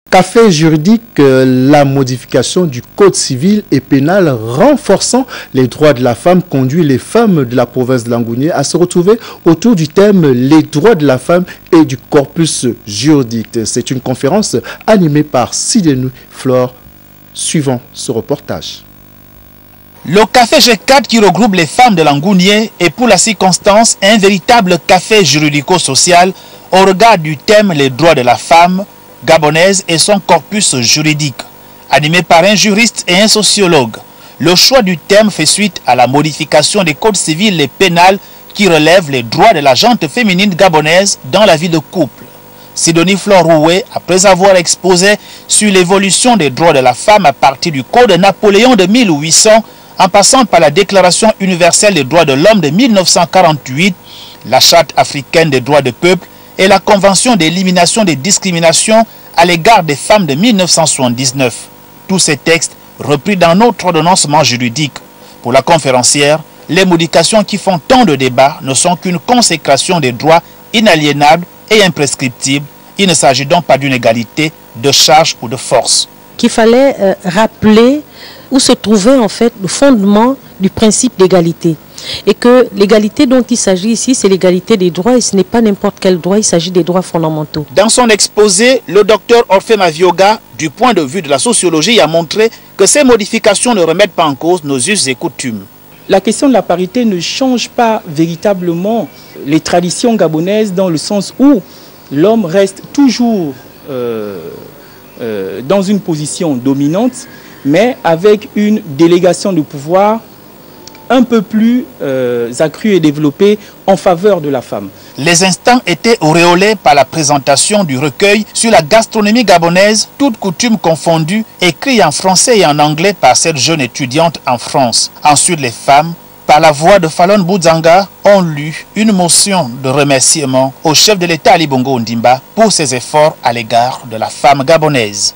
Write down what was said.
Café juridique, la modification du code civil et pénal renforçant les droits de la femme conduit les femmes de la province de Langounié à se retrouver autour du thème les droits de la femme et du corpus juridique. C'est une conférence animée par Sidenou Flore. Suivant ce reportage. Le café G4 qui regroupe les femmes de Langounié est pour la circonstance un véritable café juridico-social au regard du thème les droits de la femme gabonaise et son corpus juridique. Animé par un juriste et un sociologue, le choix du thème fait suite à la modification des codes civils et pénals qui relèvent les droits de la gente féminine gabonaise dans la vie de couple. Sidonie Flore Roué, après avoir exposé sur l'évolution des droits de la femme à partir du Code Napoléon de 1800, en passant par la Déclaration universelle des droits de l'homme de 1948, la Charte africaine des droits du peuple et la Convention d'élimination des discriminations à l'égard des femmes de 1979. Tous ces textes repris dans notre ordonnancement juridique. Pour la conférencière, les modifications qui font tant de débats ne sont qu'une consécration des droits inaliénables et imprescriptibles. Il ne s'agit donc pas d'une égalité de charge ou de force. Qu'il fallait rappeler où se trouvait en fait le fondement du principe d'égalité. Et que l'égalité dont il s'agit ici, c'est l'égalité des droits et ce n'est pas n'importe quel droit, il s'agit des droits fondamentaux. Dans son exposé, le docteur Orphée Mavioga, du point de vue de la sociologie, a montré que ces modifications ne remettent pas en cause nos us et coutumes. La question de la parité ne change pas véritablement les traditions gabonaises dans le sens où l'homme reste toujours dans une position dominante, mais avec une délégation de pouvoir un peu plus accrue et développée en faveur de la femme. Les instants étaient auréolés par la présentation du recueil sur la gastronomie gabonaise, toutes coutumes confondues, écrit en français et en anglais par cette jeune étudiante en France. Ensuite, les femmes, par la voix de Fallon Boudzanga, ont lu une motion de remerciement au chef de l'État Ali Bongo Ondimba pour ses efforts à l'égard de la femme gabonaise.